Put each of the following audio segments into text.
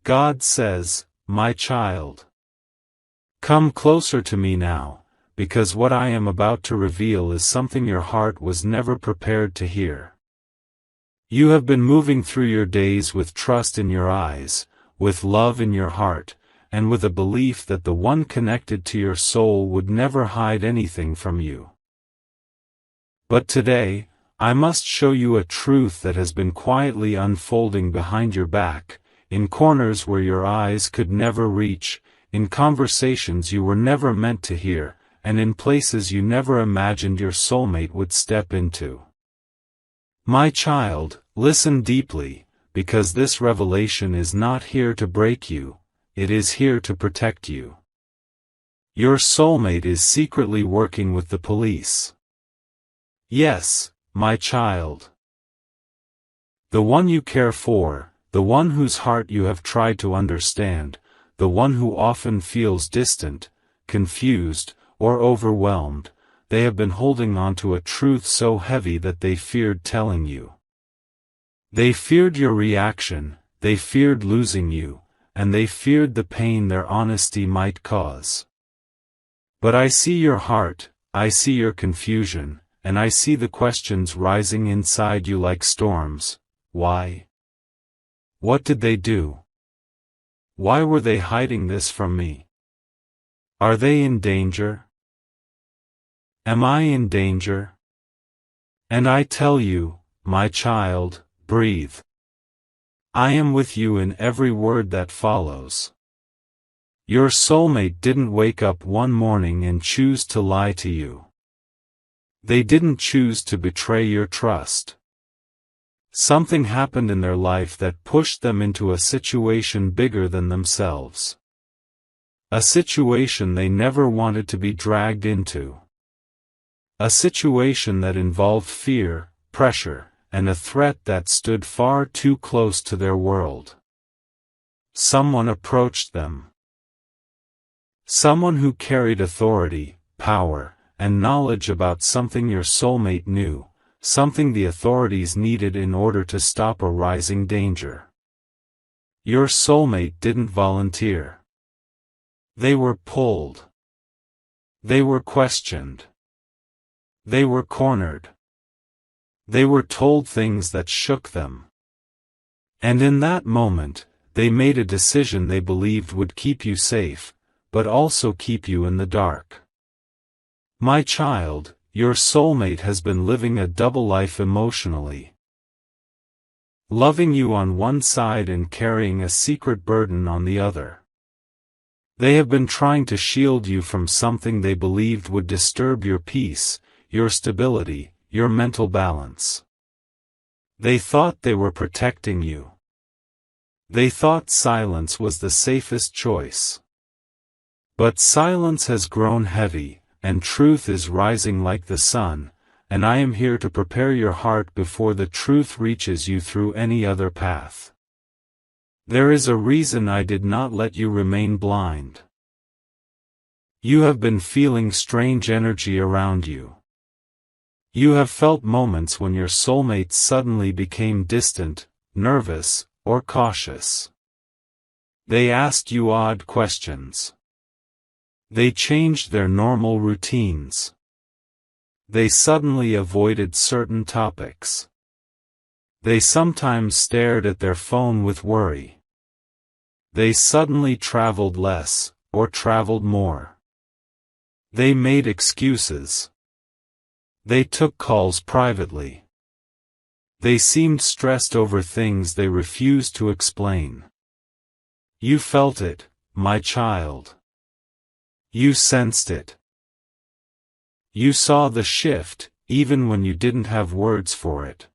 God says, "My child, come closer to me now, because what I am about to reveal is something your heart was never prepared to hear." You have been moving through your days with trust in your eyes, with love in your heart, and with a belief that the one connected to your soul would never hide anything from you. But today, I must show you a truth that has been quietly unfolding behind your back, in corners where your eyes could never reach, in conversations you were never meant to hear, and in places you never imagined your soulmate would step into. My child, listen deeply, because this revelation is not here to break you, it is here to protect you. Your soulmate is secretly working with the police. Yes, my child. The one you care for, the one whose heart you have tried to understand, the one who often feels distant, confused, or overwhelmed, they have been holding on to a truth so heavy that they feared telling you. They feared your reaction, they feared losing you, and they feared the pain their honesty might cause. But I see your heart, I see your confusion, and I see the questions rising inside you like storms. Why? What did they do? Why were they hiding this from me? Are they in danger? Am I in danger? And I tell you, my child, breathe. I am with you in every word that follows. Your soulmate didn't wake up one morning and choose to lie to you. They didn't choose to betray your trust. Something happened in their life that pushed them into a situation bigger than themselves. A situation they never wanted to be dragged into. A situation that involved fear, pressure, and a threat that stood far too close to their world. Someone approached them. Someone who carried authority, power, and knowledge about something your soulmate knew, something the authorities needed in order to stop a rising danger. Your soulmate didn't volunteer. They were pulled. They were questioned. They were cornered. They were told things that shook them. And in that moment, they made a decision they believed would keep you safe, but also keep you in the dark. My child, your soulmate has been living a double life emotionally. Loving you on one side and carrying a secret burden on the other. They have been trying to shield you from something they believed would disturb your peace, your stability, your mental balance. They thought they were protecting you. They thought silence was the safest choice. But silence has grown heavy, and truth is rising like the sun, and I am here to prepare your heart before the truth reaches you through any other path. There is a reason I did not let you remain blind. You have been feeling strange energy around you. You have felt moments when your soulmate suddenly became distant, nervous, or cautious. They asked you odd questions. They changed their normal routines. They suddenly avoided certain topics. They sometimes stared at their phone with worry. They suddenly traveled less, or traveled more. They made excuses. They took calls privately. They seemed stressed over things they refused to explain. You felt it, my child. You sensed it. You saw the shift, even when you didn't have words for it.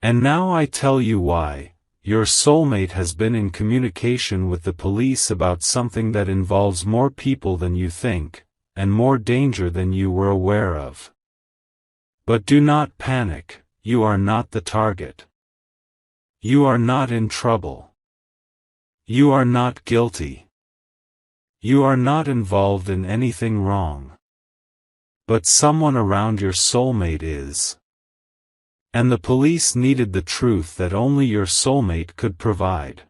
And now I tell you why. Your soulmate has been in communication with the police about something that involves more people than you think, and more danger than you were aware of. But do not panic, you are not the target. You are not in trouble. You are not guilty. You are not involved in anything wrong. But someone around your soulmate is. And the police needed the truth that only your soulmate could provide.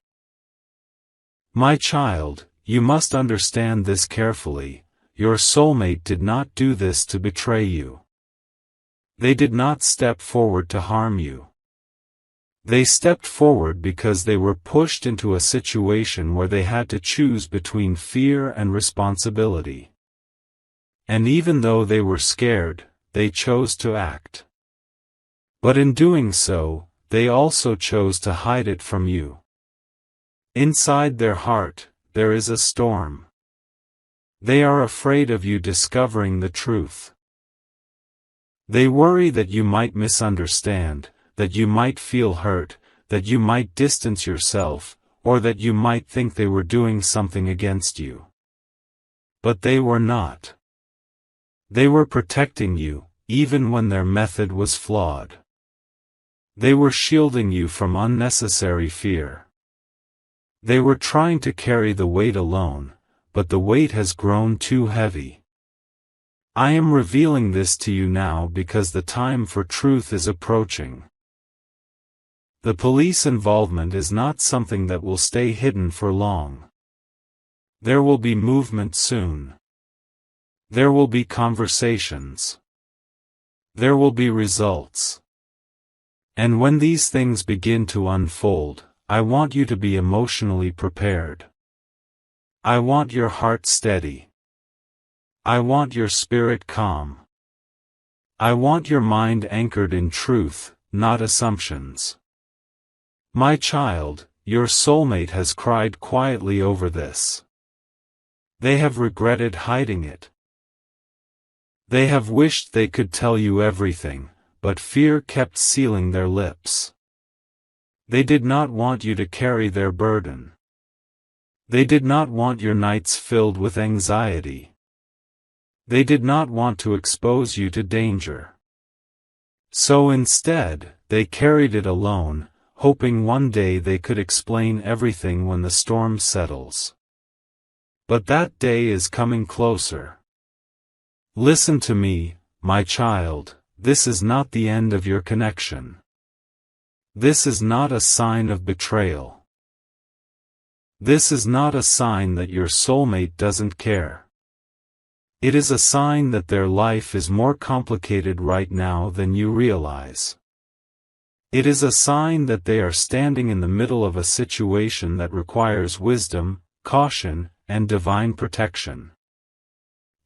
My child, you must understand this carefully. Your soulmate did not do this to betray you. They did not step forward to harm you. They stepped forward because they were pushed into a situation where they had to choose between fear and responsibility. And even though they were scared, they chose to act. But in doing so, they also chose to hide it from you. Inside their heart, there is a storm. They are afraid of you discovering the truth. They worry that you might misunderstand, that you might feel hurt, that you might distance yourself, or that you might think they were doing something against you. But they were not. They were protecting you, even when their method was flawed. They were shielding you from unnecessary fear. They were trying to carry the weight alone, but the weight has grown too heavy. I am revealing this to you now because the time for truth is approaching. The police involvement is not something that will stay hidden for long. There will be movement soon. There will be conversations. There will be results. And when these things begin to unfold, I want you to be emotionally prepared. I want your heart steady. I want your spirit calm. I want your mind anchored in truth, not assumptions. My child, your soulmate has cried quietly over this. They have regretted hiding it. They have wished they could tell you everything, but fear kept sealing their lips. They did not want you to carry their burden. They did not want your nights filled with anxiety. They did not want to expose you to danger. So instead, they carried it alone, hoping one day they could explain everything when the storm settles. But that day is coming closer. Listen to me, my child, this is not the end of your connection. This is not a sign of betrayal. This is not a sign that your soulmate doesn't care. It is a sign that their life is more complicated right now than you realize. It is a sign that they are standing in the middle of a situation that requires wisdom, caution, and divine protection.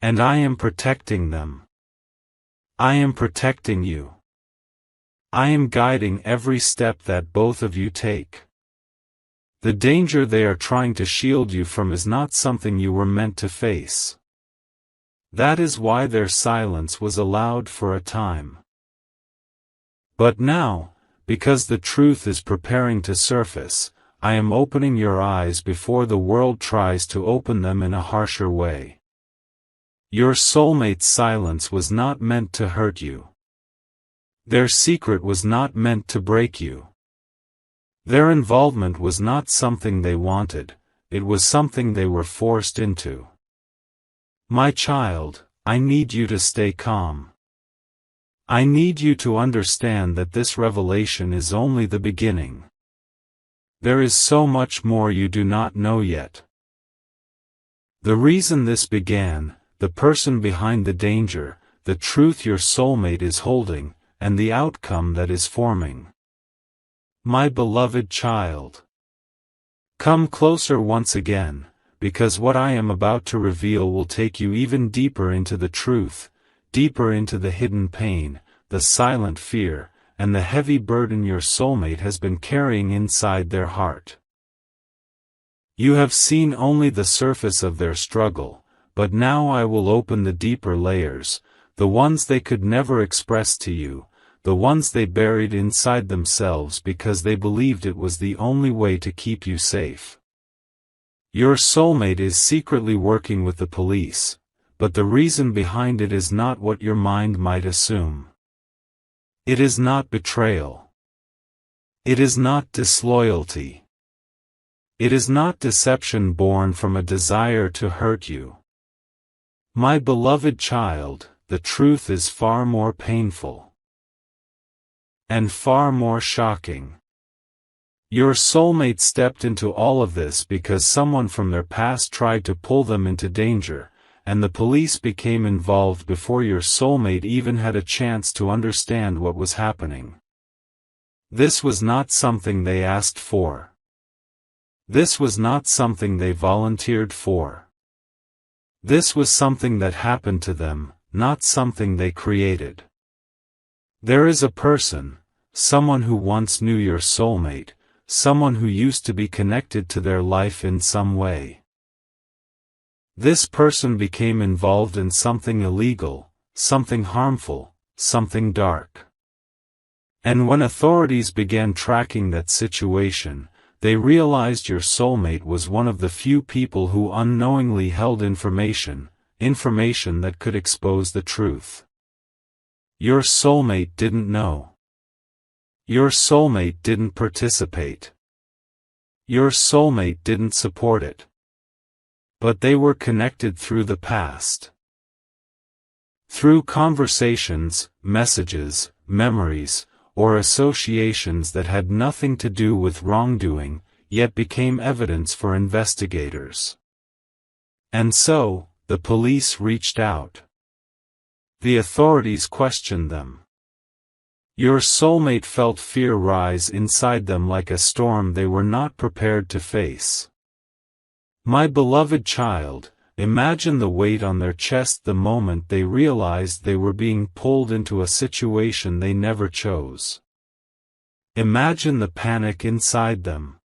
And I am protecting them. I am protecting you. I am guiding every step that both of you take. The danger they are trying to shield you from is not something you were meant to face. That is why their silence was allowed for a time. But now, because the truth is preparing to surface, I am opening your eyes before the world tries to open them in a harsher way. Your soulmate's silence was not meant to hurt you. Their secret was not meant to break you. Their involvement was not something they wanted, it was something they were forced into. My child, I need you to stay calm. I need you to understand that this revelation is only the beginning. There is so much more you do not know yet. The reason this began, the person behind the danger, the truth your soulmate is holding, and the outcome that is forming. My beloved child. Come closer once again, because what I am about to reveal will take you even deeper into the truth, deeper into the hidden pain, the silent fear, and the heavy burden your soulmate has been carrying inside their heart. You have seen only the surface of their struggle, but now I will open the deeper layers, the ones they could never express to you, the ones they buried inside themselves because they believed it was the only way to keep you safe. Your soulmate is secretly working with the police, but the reason behind it is not what your mind might assume. It is not betrayal. It is not disloyalty. It is not deception born from a desire to hurt you. My beloved child, the truth is far more painful. And far more shocking. Your soulmate stepped into all of this because someone from their past tried to pull them into danger, and the police became involved before your soulmate even had a chance to understand what was happening. This was not something they asked for. This was not something they volunteered for. This was something that happened to them, not something they created. There is a person, someone who once knew your soulmate, someone who used to be connected to their life in some way. This person became involved in something illegal, something harmful, something dark. And when authorities began tracking that situation, they realized your soulmate was one of the few people who unknowingly held information that could expose the truth. Your soulmate didn't know. Your soulmate didn't participate. Your soulmate didn't support it. But they were connected through the past. Through conversations, messages, memories, or associations that had nothing to do with wrongdoing, yet became evidence for investigators. And so, the police reached out. The authorities questioned them. Your soulmate felt fear rise inside them like a storm they were not prepared to face. My beloved child, imagine the weight on their chest the moment they realized they were being pulled into a situation they never chose. Imagine the panic inside them.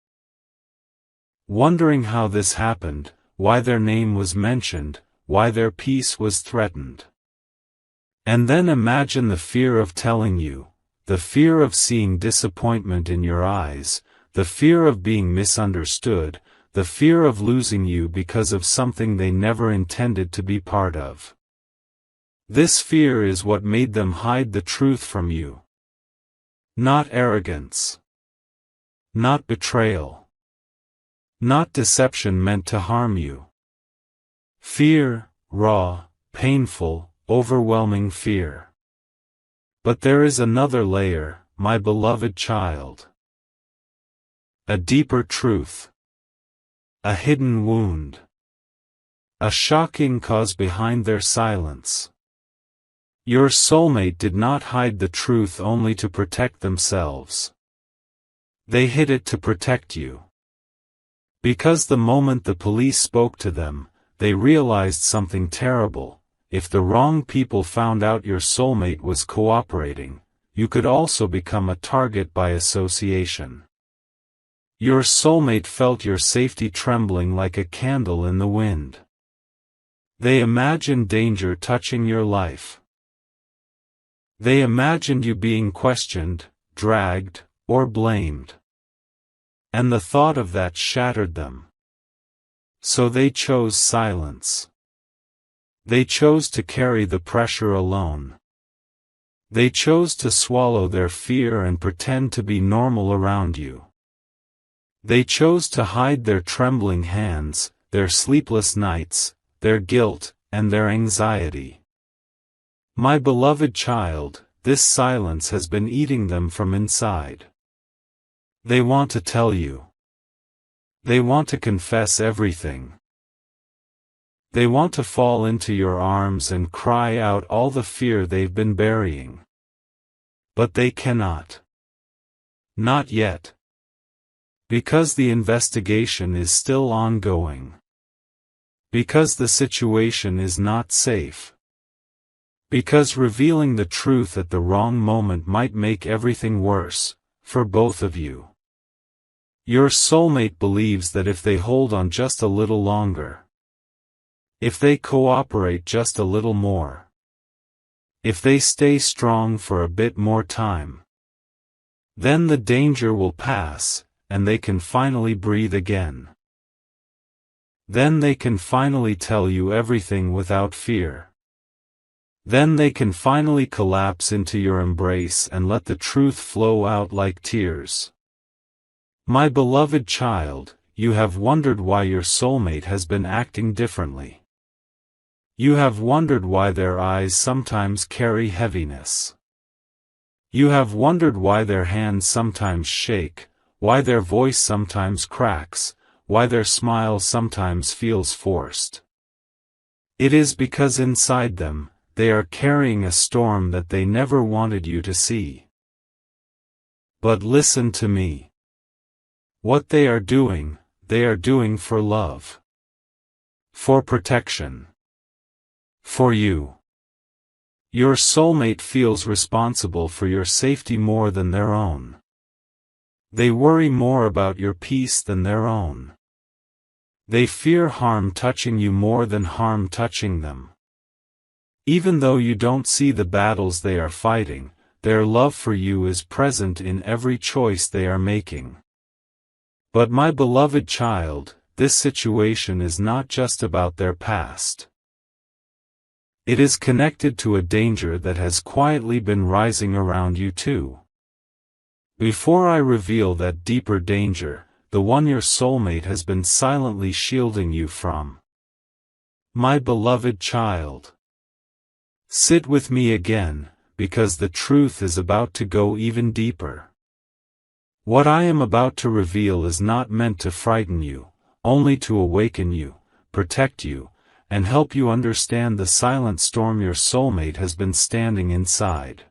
Wondering how this happened, why their name was mentioned, why their peace was threatened. And then imagine the fear of telling you, the fear of seeing disappointment in your eyes, the fear of being misunderstood, the fear of losing you because of something they never intended to be part of. This fear is what made them hide the truth from you. Not arrogance. Not betrayal. Not deception meant to harm you. Fear, raw, painful, overwhelming fear. But there is another layer, my beloved child. A deeper truth. A hidden wound. A shocking cause behind their silence. Your soulmate did not hide the truth only to protect themselves. They hid it to protect you. Because the moment the police spoke to them, they realized something terrible. If the wrong people found out your soulmate was cooperating, you could also become a target by association. Your soulmate felt your safety trembling like a candle in the wind. They imagined danger touching your life. They imagined you being questioned, dragged, or blamed. And the thought of that shattered them. So they chose silence. They chose to carry the pressure alone. They chose to swallow their fear and pretend to be normal around you. They chose to hide their trembling hands, their sleepless nights, their guilt, and their anxiety. My beloved child, this silence has been eating them from inside. They want to tell you. They want to confess everything. They want to fall into your arms and cry out all the fear they've been burying. But they cannot. Not yet. Because the investigation is still ongoing. Because the situation is not safe. Because revealing the truth at the wrong moment might make everything worse, for both of you. Your soulmate believes that if they hold on just a little longer, if they cooperate just a little more, if they stay strong for a bit more time, then the danger will pass, and they can finally breathe again. Then they can finally tell you everything without fear. Then they can finally collapse into your embrace and let the truth flow out like tears. My beloved child, you have wondered why your soulmate has been acting differently. You have wondered why their eyes sometimes carry heaviness. You have wondered why their hands sometimes shake, why their voice sometimes cracks, why their smile sometimes feels forced. It is because inside them, they are carrying a storm that they never wanted you to see. But listen to me. What they are doing for love. For protection. For you. Your soulmate feels responsible for your safety more than their own. They worry more about your peace than their own. They fear harm touching you more than harm touching them. Even though you don't see the battles they are fighting, their love for you is present in every choice they are making. But my beloved child, this situation is not just about their past. It is connected to a danger that has quietly been rising around you too. Before I reveal that deeper danger, the one your soulmate has been silently shielding you from. My beloved child. Sit with me again, because the truth is about to go even deeper. What I am about to reveal is not meant to frighten you, only to awaken you, protect you, and help you understand the silent storm your soulmate has been standing inside.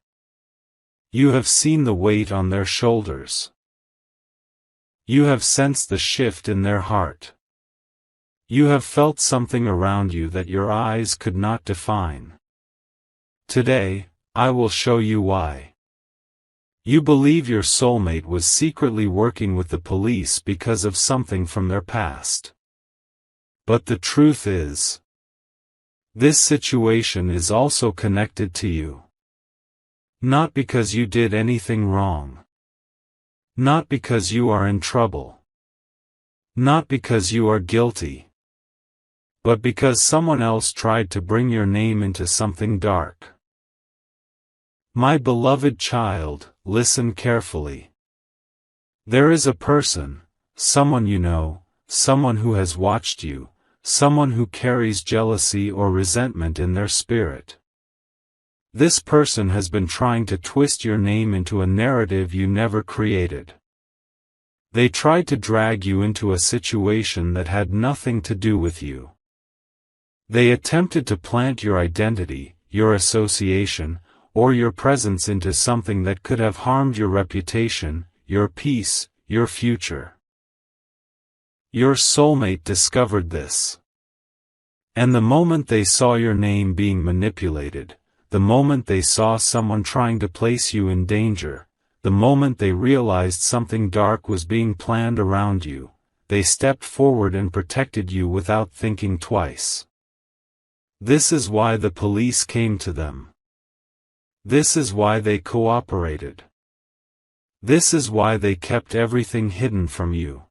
You have seen the weight on their shoulders. You have sensed the shift in their heart. You have felt something around you that your eyes could not define. Today, I will show you why. You believe your soulmate was secretly working with the police because of something from their past. But the truth is, this situation is also connected to you. Not because you did anything wrong. Not because you are in trouble. Not because you are guilty. But because someone else tried to bring your name into something dark. My beloved child, listen carefully. There is a person, someone you know, someone who has watched you, someone who carries jealousy or resentment in their spirit. This person has been trying to twist your name into a narrative you never created. They tried to drag you into a situation that had nothing to do with you. They attempted to plant your identity, your association, or your presence into something that could have harmed your reputation, your peace, your future. Your soulmate discovered this. And the moment they saw your name being manipulated, the moment they saw someone trying to place you in danger, the moment they realized something dark was being planned around you, they stepped forward and protected you without thinking twice. This is why the police came to them. This is why they cooperated. This is why they kept everything hidden from you.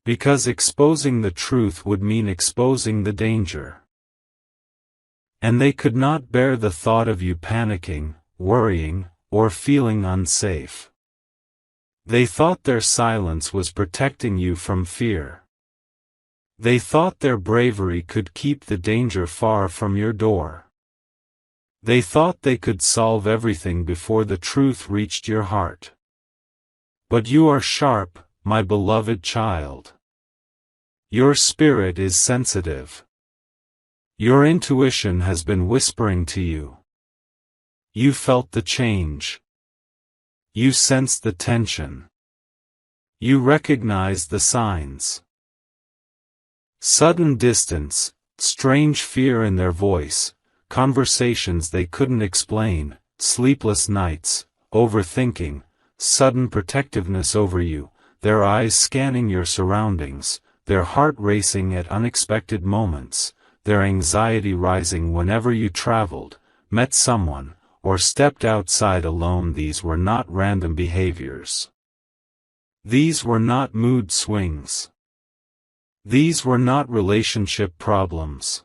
Because exposing the truth would mean exposing the danger. And they could not bear the thought of you panicking, worrying, or feeling unsafe. They thought their silence was protecting you from fear. They thought their bravery could keep the danger far from your door. They thought they could solve everything before the truth reached your heart. But you are sharp, my beloved child. Your spirit is sensitive. Your intuition has been whispering to you. You felt the change. You sensed the tension. You recognized the signs. Sudden distance, strange fear in their voice, conversations they couldn't explain, sleepless nights, overthinking, sudden protectiveness over you, their eyes scanning your surroundings, their heart racing at unexpected moments, their anxiety rising whenever you traveled, met someone, or stepped outside alone. These were not random behaviors. These were not mood swings. These were not relationship problems.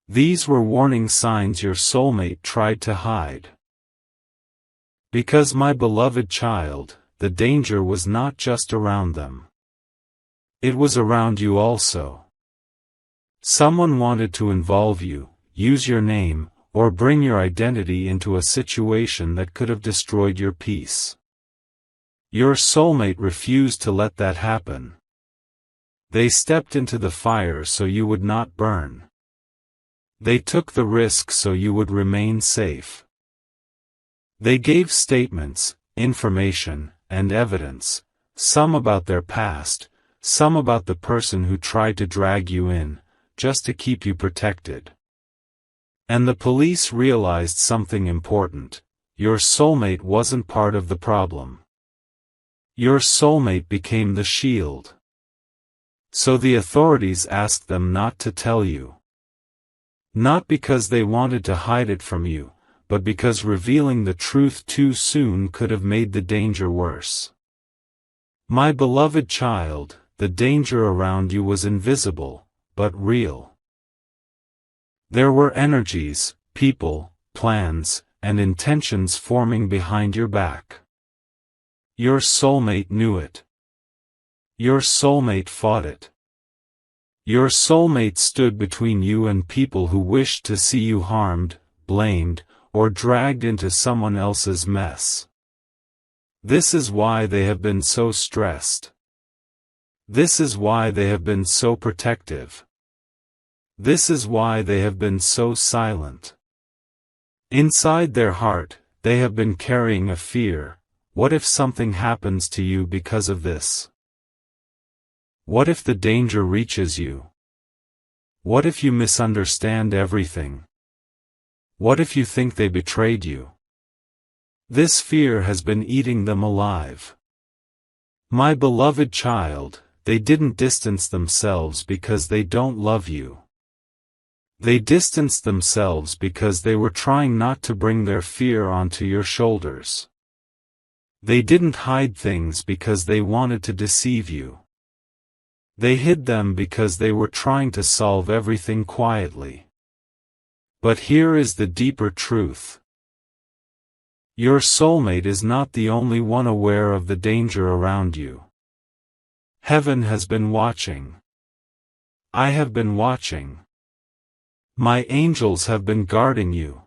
These were warning signs your soulmate tried to hide. Because my beloved child, the danger was not just around them. It was around you also. Someone wanted to involve you, use your name, or bring your identity into a situation that could have destroyed your peace. Your soulmate refused to let that happen. They stepped into the fire so you would not burn. They took the risk so you would remain safe. They gave statements, information, and evidence, some about their past, some about the person who tried to drag you in, just to keep you protected. And the police realized something important: your soulmate wasn't part of the problem. Your soulmate became the shield. So the authorities asked them not to tell you. Not because they wanted to hide it from you, but because revealing the truth too soon could have made the danger worse. My beloved child, the danger around you was invisible, but real. There were energies, people, plans, and intentions forming behind your back. Your soulmate knew it. Your soulmate fought it. Your soulmate stood between you and people who wished to see you harmed, blamed, or dragged into someone else's mess. This is why they have been so stressed. This is why they have been so protective. This is why they have been so silent. Inside their heart, they have been carrying a fear: what if something happens to you because of this? What if the danger reaches you? What if you misunderstand everything? What if you think they betrayed you? This fear has been eating them alive. My beloved child, they didn't distance themselves because they don't love you. They distanced themselves because they were trying not to bring their fear onto your shoulders. They didn't hide things because they wanted to deceive you. They hid them because they were trying to solve everything quietly. But here is the deeper truth. Your soulmate is not the only one aware of the danger around you. Heaven has been watching. I have been watching. My angels have been guarding you.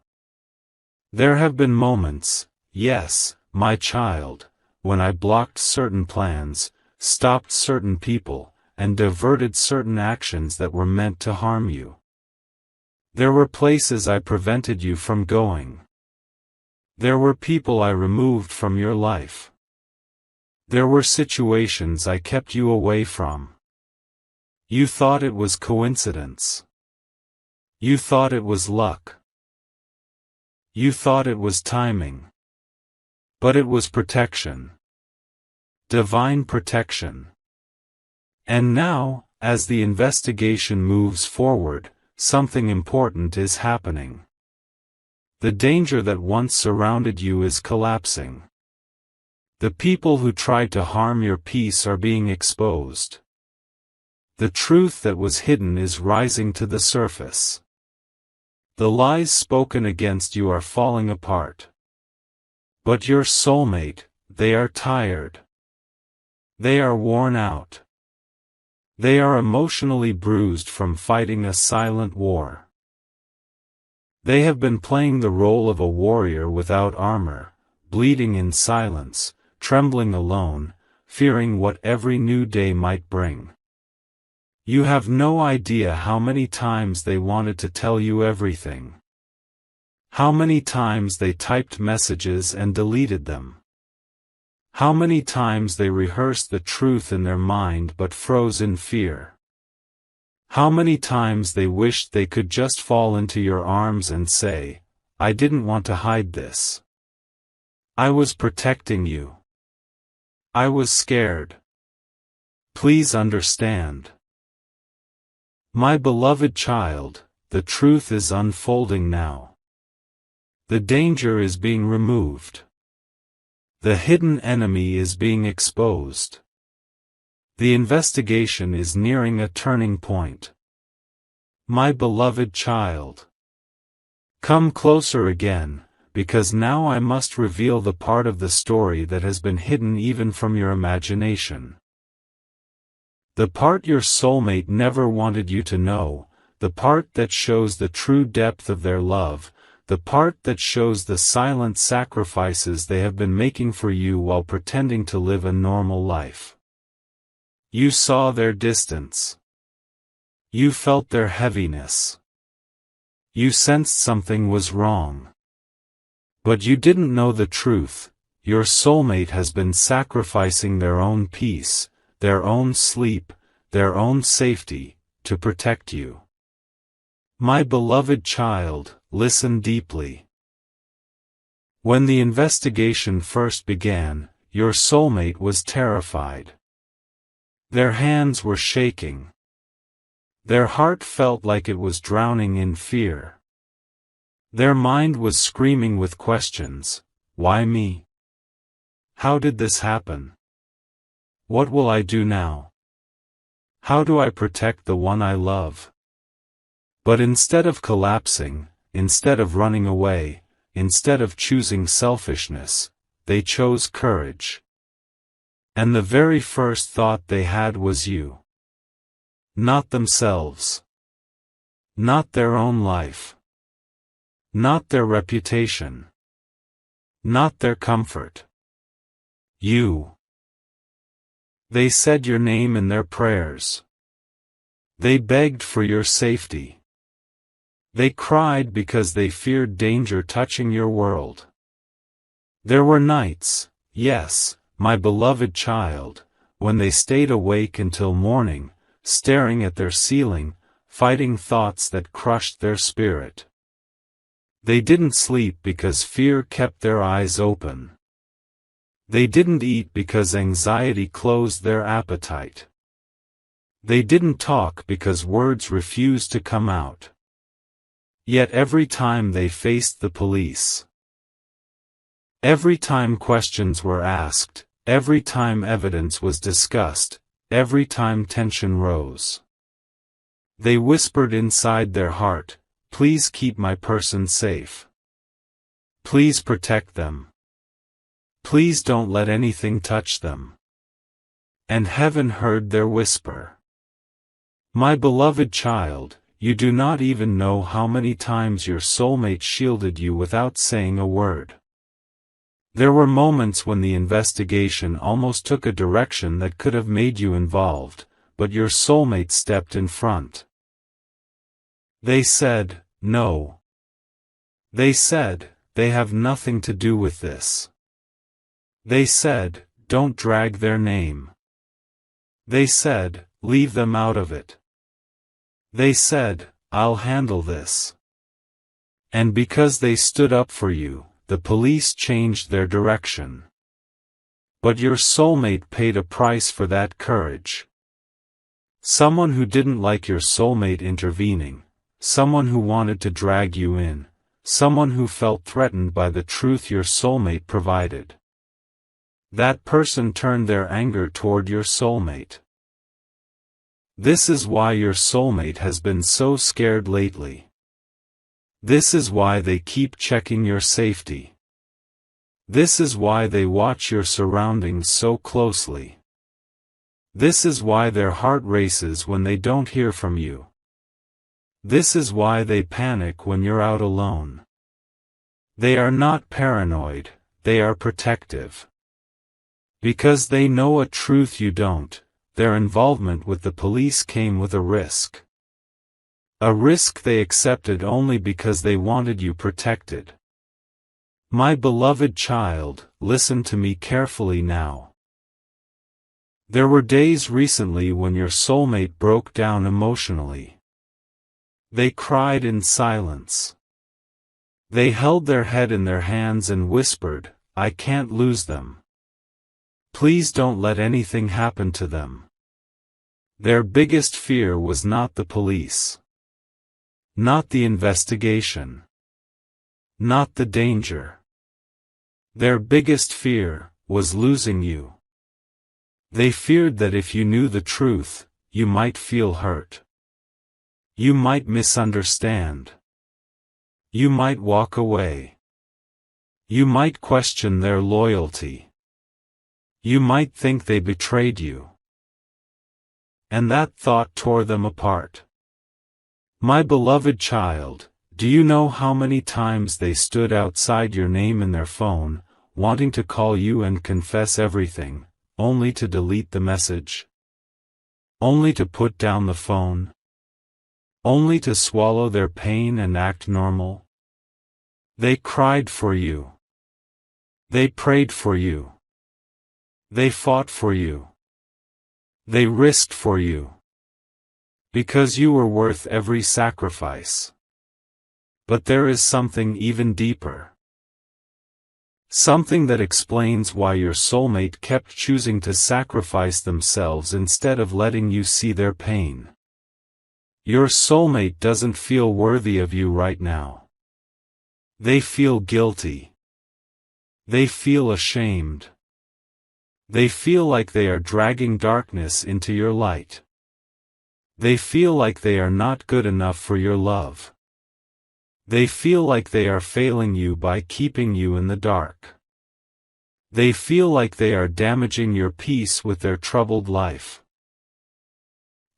There have been moments, yes, my child, when I blocked certain plans, stopped certain people, and diverted certain actions that were meant to harm you. There were places I prevented you from going. There were people I removed from your life. There were situations I kept you away from. You thought it was coincidence. You thought it was luck. You thought it was timing. But it was protection. Divine protection. And now, as the investigation moves forward, something important is happening. The danger that once surrounded you is collapsing. The people who tried to harm your peace are being exposed. The truth that was hidden is rising to the surface. The lies spoken against you are falling apart. But your soulmate, they are tired. They are worn out. They are emotionally bruised from fighting a silent war. They have been playing the role of a warrior without armor, bleeding in silence, trembling alone, fearing what every new day might bring. You have no idea how many times they wanted to tell you everything. How many times they typed messages and deleted them. How many times they rehearsed the truth in their mind but froze in fear. How many times they wished they could just fall into your arms and say, "I didn't want to hide this. I was protecting you. I was scared. Please understand." My beloved child, the truth is unfolding now. The danger is being removed. The hidden enemy is being exposed. The investigation is nearing a turning point. My beloved child, come closer again, because now I must reveal the part of the story that has been hidden even from your imagination. The part your soulmate never wanted you to know, the part that shows the true depth of their love, the part that shows the silent sacrifices they have been making for you while pretending to live a normal life. You saw their distance. You felt their heaviness. You sensed something was wrong. But you didn't know the truth. Your soulmate has been sacrificing their own peace, their own sleep, their own safety, to protect you. My beloved child, listen deeply. When the investigation first began, your soulmate was terrified. Their hands were shaking. Their heart felt like it was drowning in fear. Their mind was screaming with questions. Why me? How did this happen? What will I do now? How do I protect the one I love? But instead of collapsing, instead of running away, instead of choosing selfishness, they chose courage. And the very first thought they had was you. Not themselves. Not their own life. Not their reputation. Not their comfort. You. They said your name in their prayers. They begged for your safety. They cried because they feared danger touching your world. There were nights, yes, my beloved child, when they stayed awake until morning, staring at their ceiling, fighting thoughts that crushed their spirit. They didn't sleep because fear kept their eyes open. They didn't eat because anxiety closed their appetite. They didn't talk because words refused to come out. Yet every time they faced the police, every time questions were asked, every time evidence was discussed, every time tension rose, they whispered inside their heart, "Please keep my person safe. Please protect them. Please don't let anything touch them." And heaven heard their whisper. My beloved child, you do not even know how many times your soulmate shielded you without saying a word. There were moments when the investigation almost took a direction that could have made you involved, but your soulmate stepped in front. They said, "No." They said, "They have nothing to do with this." They said, "Don't drag their name." They said, "Leave them out of it." They said, "I'll handle this." And because they stood up for you, the police changed their direction. But your soulmate paid a price for that courage. Someone who didn't like your soulmate intervening, someone who wanted to drag you in, someone who felt threatened by the truth your soulmate provided. That person turned their anger toward your soulmate. This is why your soulmate has been so scared lately. This is why they keep checking your safety. This is why they watch your surroundings so closely. This is why their heart races when they don't hear from you. This is why they panic when you're out alone. They are not paranoid, they are protective. Because they know a truth you don't. Their involvement with the police came with a risk. A risk they accepted only because they wanted you protected. My beloved child, listen to me carefully now. There were days recently when your soulmate broke down emotionally. They cried in silence. They held their head in their hands and whispered, "I can't lose them. Please don't let anything happen to them." Their biggest fear was not the police. Not the investigation. Not the danger. Their biggest fear was losing you. They feared that if you knew the truth, you might feel hurt. You might misunderstand. You might walk away. You might question their loyalty. You might think they betrayed you. And that thought tore them apart. My beloved child, Do you know how many times they stood outside your name in their phone, wanting to call you and confess everything, only to delete the message? Only to put down the phone? Only to swallow their pain and act normal? They cried for you. They prayed for you. They fought for you. They risked for you. Because you were worth every sacrifice. But there is something even deeper. Something that explains why your soulmate kept choosing to sacrifice themselves instead of letting you see their pain. Your soulmate doesn't feel worthy of you right now. They feel guilty. They feel ashamed. They feel like they are dragging darkness into your light. They feel like they are not good enough for your love. They feel like they are failing you by keeping you in the dark. They feel like they are damaging your peace with their troubled life.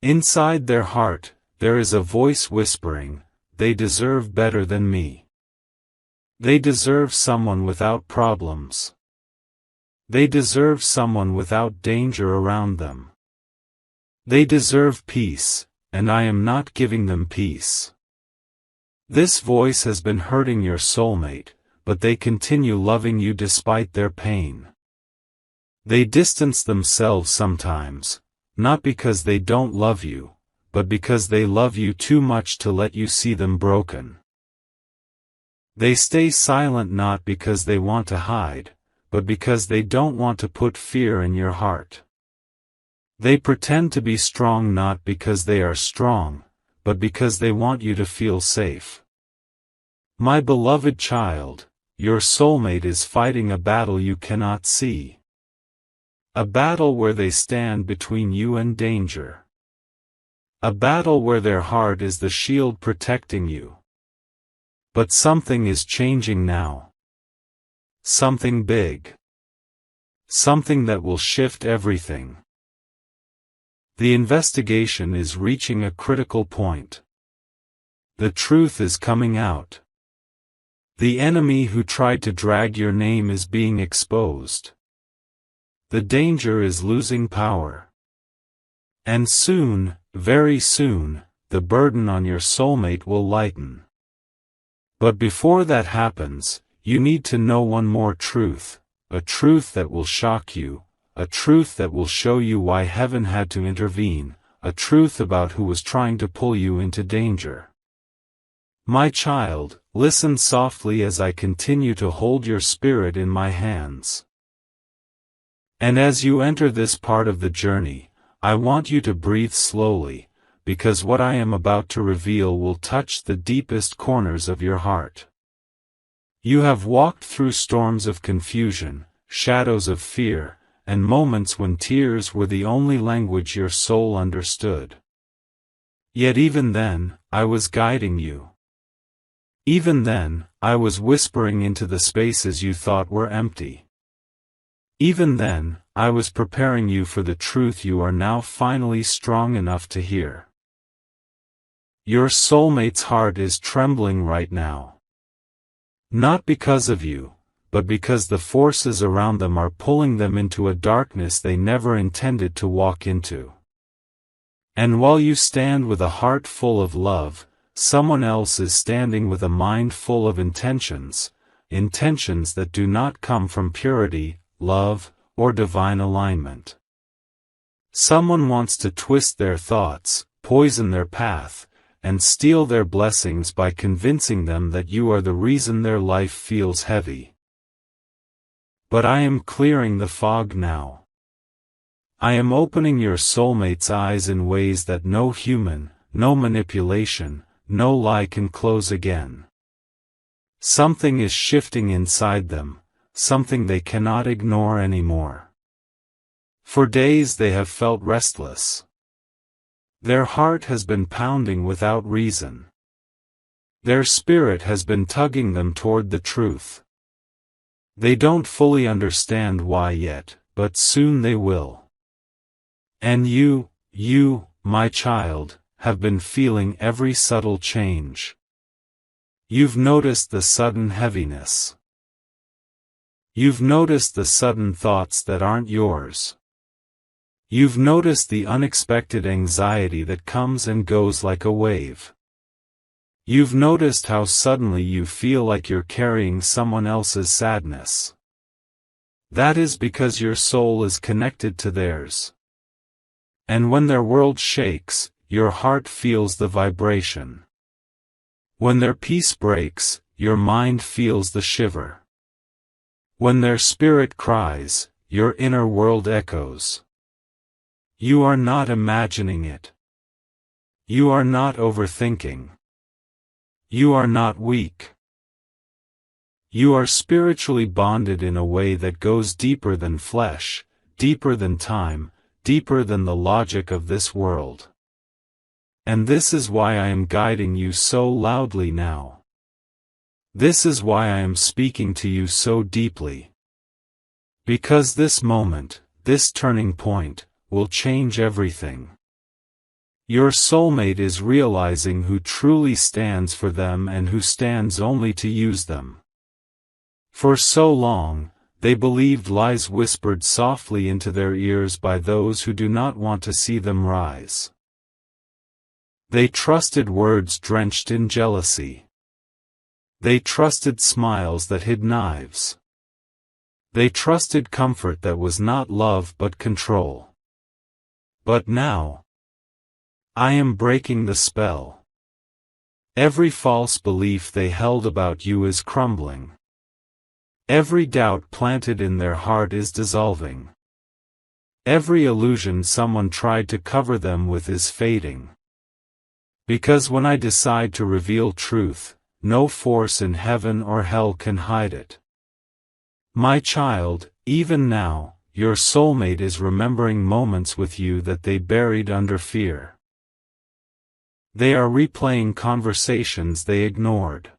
Inside their heart, there is a voice whispering, "They deserve better than me. They deserve someone without problems. They deserve someone without danger around them. They deserve peace, and I am not giving them peace." This voice has been hurting your soulmate, but they continue loving you despite their pain. They distance themselves sometimes, not because they don't love you, but because they love you too much to let you see them broken. They stay silent not because they want to hide, but because they don't want to put fear in your heart. They pretend to be strong not because they are strong, but because they want you to feel safe. My beloved child, your soulmate is fighting a battle you cannot see. A battle where they stand between you and danger. A battle where their heart is the shield protecting you. But something is changing now. Something big. Something that will shift everything. The investigation is reaching a critical point. The truth is coming out. The enemy who tried to drag your name is being exposed. The danger is losing power. And soon, very soon, the burden on your soulmate will lighten. But before that happens, you need to know one more truth, a truth that will shock you, a truth that will show you why heaven had to intervene, a truth about who was trying to pull you into danger. My child, listen softly as I continue to hold your spirit in my hands. And as you enter this part of the journey, I want you to breathe slowly, because what I am about to reveal will touch the deepest corners of your heart. You have walked through storms of confusion, shadows of fear, and moments when tears were the only language your soul understood. Yet even then, I was guiding you. Even then, I was whispering into the spaces you thought were empty. Even then, I was preparing you for the truth you are now finally strong enough to hear. Your soulmate's heart is trembling right now. Not because of you, but because the forces around them are pulling them into a darkness they never intended to walk into. And while you stand with a heart full of love, someone else is standing with a mind full of intentions that do not come from purity, love, or divine alignment. Someone wants to twist their thoughts, poison their path, and steal their blessings by convincing them that you are the reason their life feels heavy. But I am clearing the fog now. I am opening your soulmate's eyes in ways that no human, no manipulation, no lie can close again. Something is shifting inside them, something they cannot ignore anymore. For days they have felt restless. Their heart has been pounding without reason. Their spirit has been tugging them toward the truth. They don't fully understand why yet, but soon they will. And you, my child, have been feeling every subtle change. You've noticed the sudden heaviness. You've noticed the sudden thoughts that aren't yours. You've noticed the unexpected anxiety that comes and goes like a wave. You've noticed how suddenly you feel like you're carrying someone else's sadness. That is because your soul is connected to theirs. And when their world shakes, your heart feels the vibration. When their peace breaks, your mind feels the shiver. When their spirit cries, your inner world echoes. You are not imagining it. You are not overthinking. You are not weak. You are spiritually bonded in a way that goes deeper than flesh, deeper than time, deeper than the logic of this world. And this is why I am guiding you so loudly now. This is why I am speaking to you so deeply. Because this moment, this turning point, will change everything. Your soulmate is realizing who truly stands for them and who stands only to use them. For so long, they believed lies whispered softly into their ears by those who do not want to see them rise. They trusted words drenched in jealousy. They trusted smiles that hid knives. They trusted comfort that was not love but control. But now, I am breaking the spell. Every false belief they held about you is crumbling. Every doubt planted in their heart is dissolving. Every illusion someone tried to cover them with is fading. Because when I decide to reveal truth, no force in heaven or hell can hide it. My child, even now, your soulmate is remembering moments with you that they buried under fear. They are replaying conversations they ignored.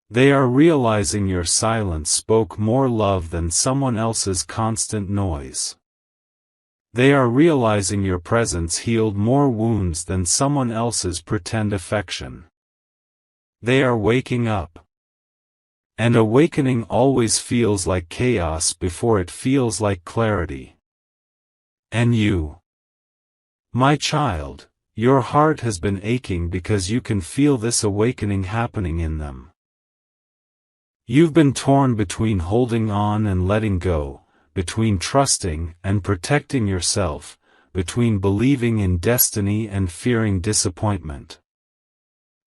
They are realizing your silence spoke more love than someone else's constant noise. They are realizing your presence healed more wounds than someone else's pretend affection. They are waking up. And awakening always feels like chaos before it feels like clarity. And you, my child, your heart has been aching because you can feel this awakening happening in them. You've been torn between holding on and letting go, between trusting and protecting yourself, between believing in destiny and fearing disappointment.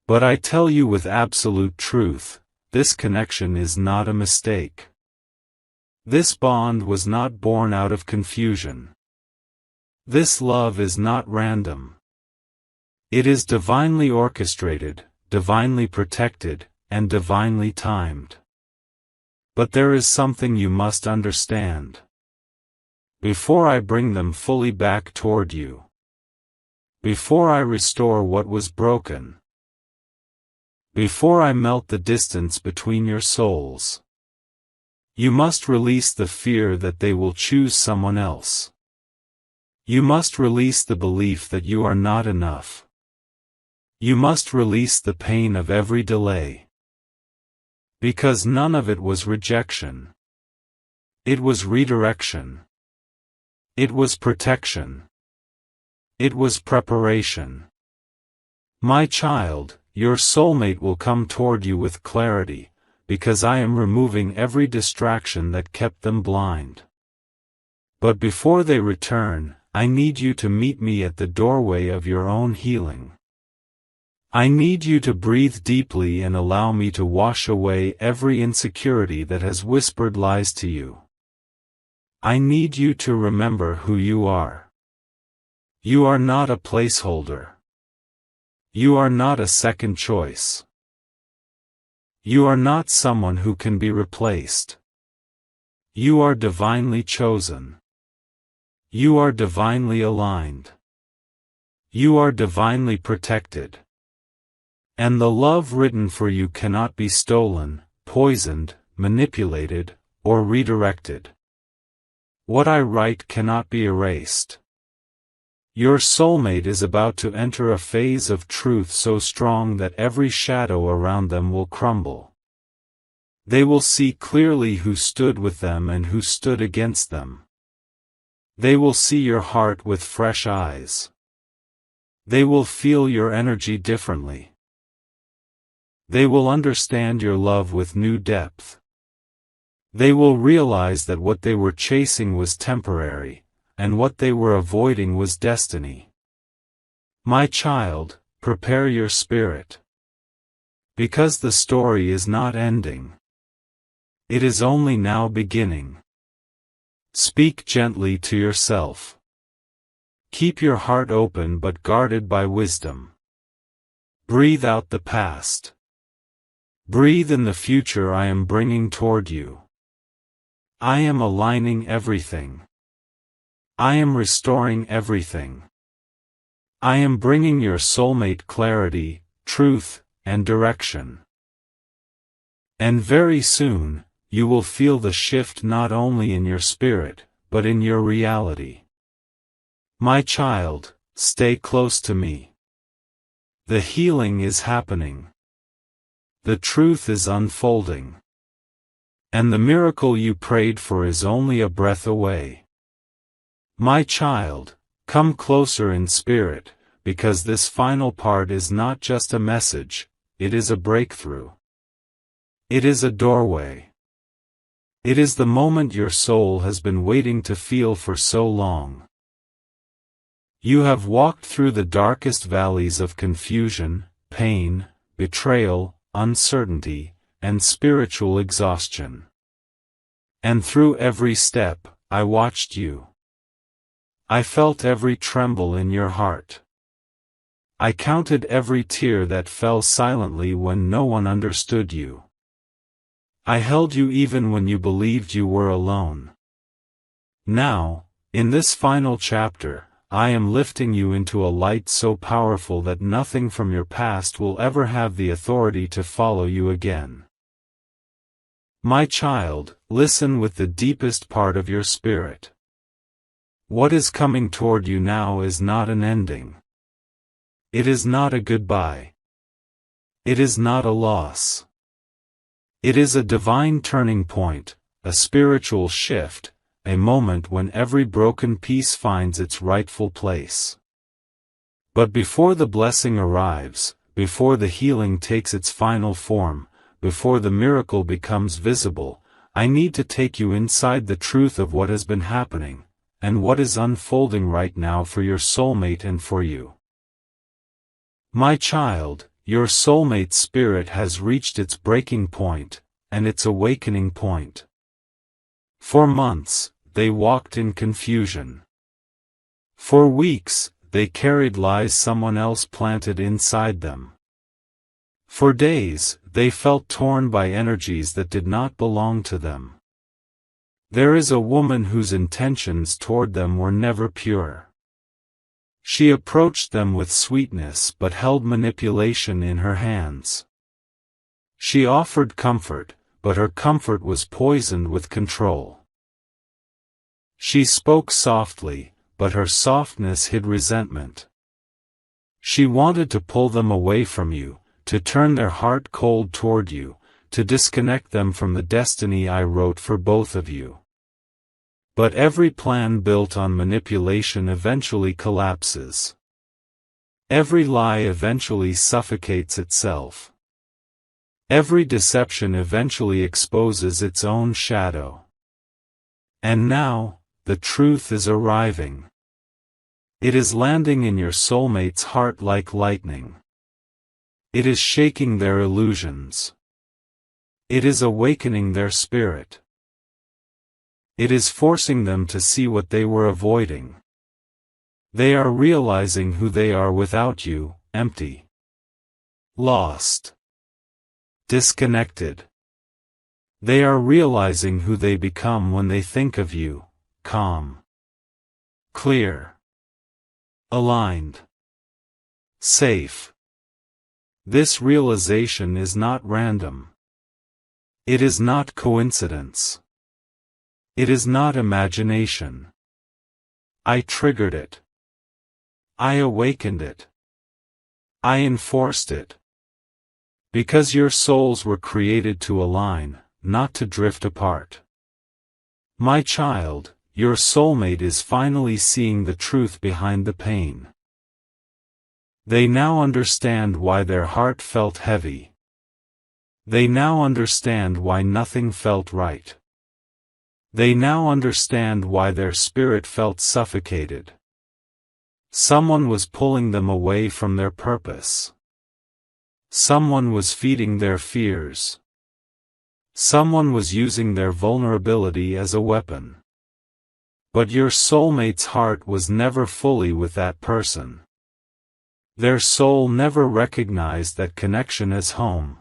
But I tell you with absolute truth, this connection is not a mistake. This bond was not born out of confusion. This love is not random. It is divinely orchestrated, divinely protected, and divinely timed. But there is something you must understand. Before I bring them fully back toward you, before I restore what was broken, before I melt the distance between your souls, you must release the fear that they will choose someone else. You must release the belief that you are not enough. You must release the pain of every delay. Because none of it was rejection. It was redirection. It was protection. It was preparation. My child, your soulmate will come toward you with clarity, because I am removing every distraction that kept them blind. But before they return, I need you to meet me at the doorway of your own healing. I need you to breathe deeply and allow me to wash away every insecurity that has whispered lies to you. I need you to remember who you are. You are not a placeholder. You are not a second choice. You are not someone who can be replaced. You are divinely chosen. You are divinely aligned. You are divinely protected. And the love written for you cannot be stolen, poisoned, manipulated, or redirected. What I write cannot be erased. Your soulmate is about to enter a phase of truth so strong that every shadow around them will crumble. They will see clearly who stood with them and who stood against them. They will see your heart with fresh eyes. They will feel your energy differently. They will understand your love with new depth. They will realize that what they were chasing was temporary, and what they were avoiding was destiny. My child, prepare your spirit. Because the story is not ending. It is only now beginning. Speak gently to yourself. Keep your heart open but guarded by wisdom. Breathe out the past. Breathe in the future I am bringing toward you. I am aligning everything. I am restoring everything. I am bringing your soulmate clarity, truth, and direction. And very soon, you will feel the shift not only in your spirit, but in your reality. My child, stay close to me. The healing is happening. The truth is unfolding. And the miracle you prayed for is only a breath away. My child, come closer in spirit, because this final part is not just a message, it is a breakthrough. It is a doorway. It is the moment your soul has been waiting to feel for so long. You have walked through the darkest valleys of confusion, pain, betrayal, uncertainty, and spiritual exhaustion. And through every step, I watched you. I felt every tremble in your heart. I counted every tear that fell silently when no one understood you. I held you even when you believed you were alone. Now, in this final chapter, I am lifting you into a light so powerful that nothing from your past will ever have the authority to follow you again. My child, listen with the deepest part of your spirit. What is coming toward you now is not an ending. It is not a goodbye. It is not a loss. It is a divine turning point, a spiritual shift, a moment when every broken piece finds its rightful place. But before the blessing arrives, before the healing takes its final form, before the miracle becomes visible, I need to take you inside the truth of what has been happening, and what is unfolding right now for your soulmate and for you. My child, your soulmate's spirit has reached its breaking point, and its awakening point. For months, they walked in confusion. For weeks, they carried lies someone else planted inside them. For days, they felt torn by energies that did not belong to them. There is a woman whose intentions toward them were never pure. She approached them with sweetness but held manipulation in her hands. She offered comfort, but her comfort was poisoned with control. She spoke softly, but her softness hid resentment. She wanted to pull them away from you, to turn their heart cold toward you, to disconnect them from the destiny I wrote for both of you. But every plan built on manipulation eventually collapses. Every lie eventually suffocates itself. Every deception eventually exposes its own shadow. And now, the truth is arriving. It is landing in your soulmate's heart like lightning. It is shaking their illusions. It is awakening their spirit. It is forcing them to see what they were avoiding. They are realizing who they are without you, empty. Lost. Disconnected. They are realizing who they become when they think of you, calm. Clear. Aligned. Safe. This realization is not random. It is not coincidence. It is not imagination. I triggered it. I awakened it. I enforced it. Because your souls were created to align, not to drift apart. My child, your soulmate is finally seeing the truth behind the pain. They now understand why their heart felt heavy. They now understand why nothing felt right. They now understand why their spirit felt suffocated. Someone was pulling them away from their purpose. Someone was feeding their fears. Someone was using their vulnerability as a weapon. But your soulmate's heart was never fully with that person. Their soul never recognized that connection as home.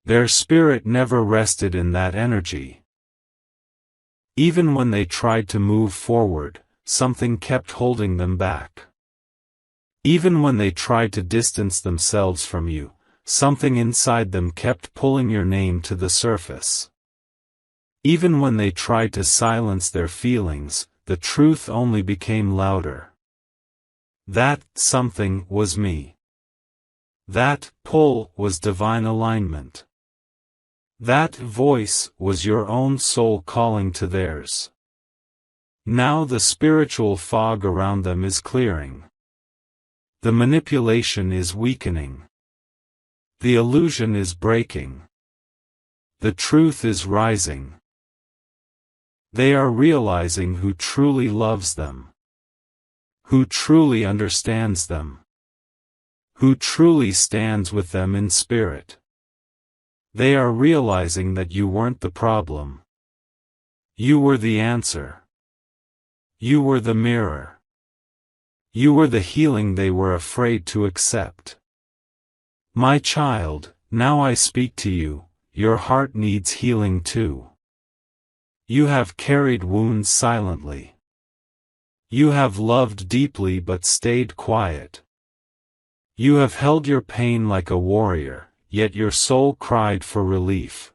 Their spirit never rested in that energy. Even when they tried to move forward, something kept holding them back. Even when they tried to distance themselves from you, something inside them kept pulling your name to the surface. Even when they tried to silence their feelings, the truth only became louder. That something was me. That pull was divine alignment. That voice was your own soul calling to theirs. Now the spiritual fog around them is clearing. The manipulation is weakening. The illusion is breaking. The truth is rising. They are realizing who truly loves them. Who truly understands them. Who truly stands with them in spirit. They are realizing that you weren't the problem. You were the answer. You were the mirror. You were the healing they were afraid to accept. My child, now I speak to you, your heart needs healing too. You have carried wounds silently. You have loved deeply but stayed quiet. You have held your pain like a warrior, yet your soul cried for relief.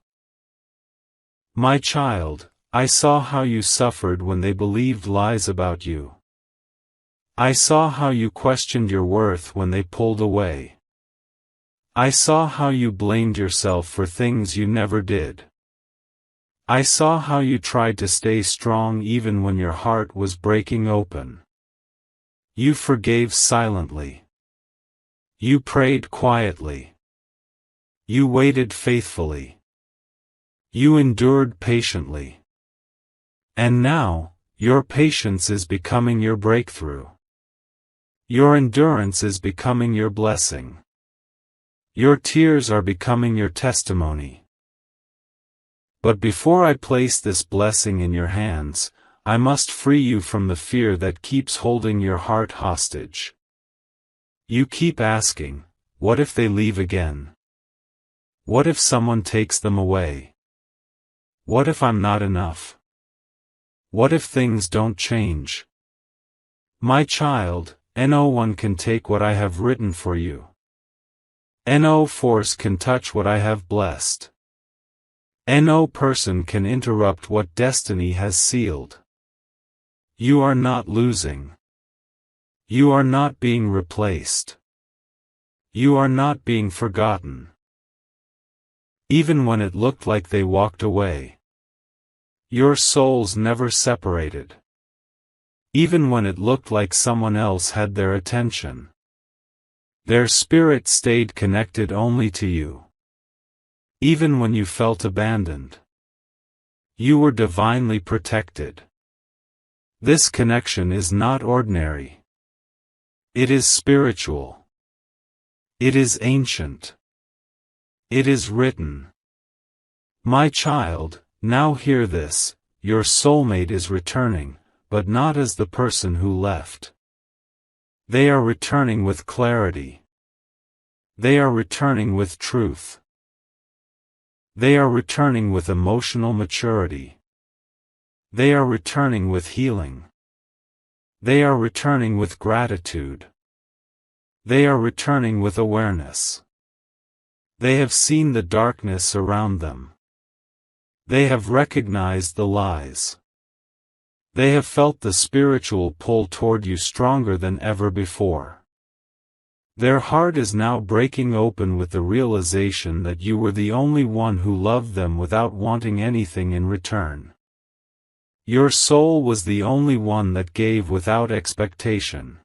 My child, I saw how you suffered when they believed lies about you. I saw how you questioned your worth when they pulled away. I saw how you blamed yourself for things you never did. I saw how you tried to stay strong even when your heart was breaking open. You forgave silently. You prayed quietly. You waited faithfully. You endured patiently. And now, your patience is becoming your breakthrough. Your endurance is becoming your blessing. Your tears are becoming your testimony. But before I place this blessing in your hands, I must free you from the fear that keeps holding your heart hostage. You keep asking, what if they leave again? What if someone takes them away? What if I'm not enough? What if things don't change? My child, no one can take what I have written for you. No force can touch what I have blessed. No person can interrupt what destiny has sealed. You are not losing. You are not being replaced. You are not being forgotten. Even when it looked like they walked away. Your souls never separated. Even when it looked like someone else had their attention. Their spirit stayed connected only to you. Even when you felt abandoned. You were divinely protected. This connection is not ordinary. It is spiritual. It is ancient. It is written. My child, now hear this, your soulmate is returning, but not as the person who left. They are returning with clarity. They are returning with truth. They are returning with emotional maturity. They are returning with healing. They are returning with gratitude. They are returning with awareness. They have seen the darkness around them. They have recognized the lies. They have felt the spiritual pull toward you stronger than ever before. Their heart is now breaking open with the realization that you were the only one who loved them without wanting anything in return. Your soul was the only one that gave without expectation.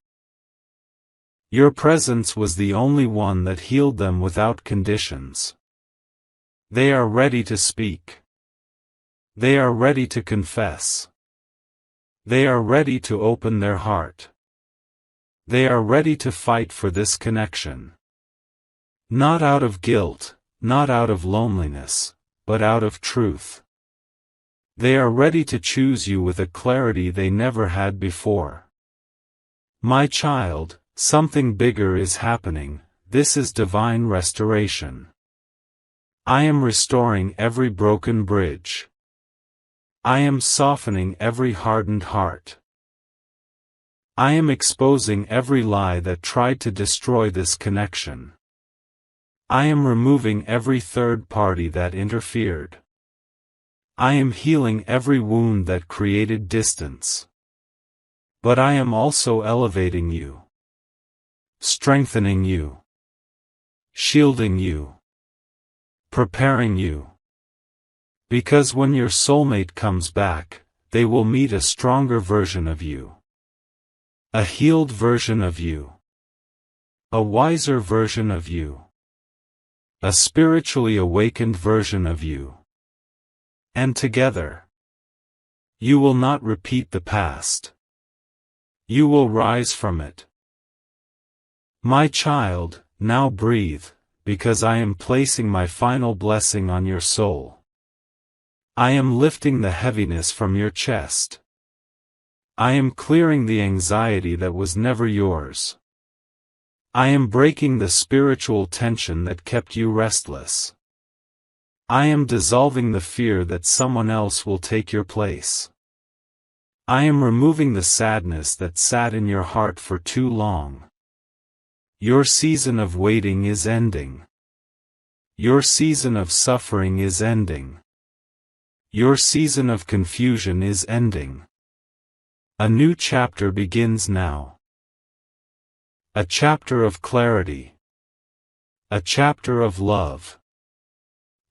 Your presence was the only one that healed them without conditions. They are ready to speak. They are ready to confess. They are ready to open their heart. They are ready to fight for this connection. Not out of guilt, not out of loneliness, but out of truth. They are ready to choose you with a clarity they never had before. My child, something bigger is happening. This is divine restoration. I am restoring every broken bridge. I am softening every hardened heart. I am exposing every lie that tried to destroy this connection. I am removing every third party that interfered. I am healing every wound that created distance. But I am also elevating you, strengthening you, shielding you, preparing you. Because when your soulmate comes back, they will meet a stronger version of you. A healed version of you. A wiser version of you. A spiritually awakened version of you. And together, you will not repeat the past. You will rise from it. My child, now breathe, because I am placing my final blessing on your soul. I am lifting the heaviness from your chest. I am clearing the anxiety that was never yours. I am breaking the spiritual tension that kept you restless. I am dissolving the fear that someone else will take your place. I am removing the sadness that sat in your heart for too long. Your season of waiting is ending. Your season of suffering is ending. Your season of confusion is ending. A new chapter begins now. A chapter of clarity. A chapter of love.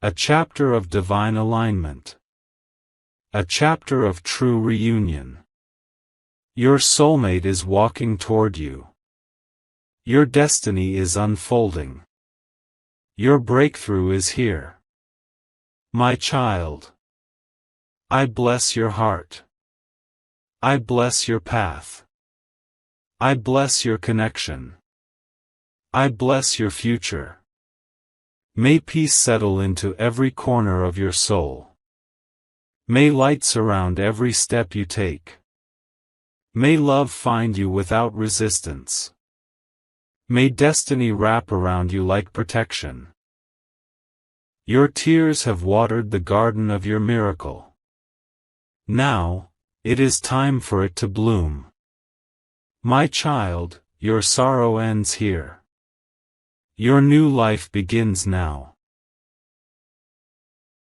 A chapter of divine alignment. A chapter of true reunion. Your soulmate is walking toward you. Your destiny is unfolding. Your breakthrough is here. My child, I bless your heart. I bless your path. I bless your connection. I bless your future. May peace settle into every corner of your soul. May light surround every step you take. May love find you without resistance. May destiny wrap around you like protection. Your tears have watered the garden of your miracle. Now, it is time for it to bloom. My child, your sorrow ends here. Your new life begins now.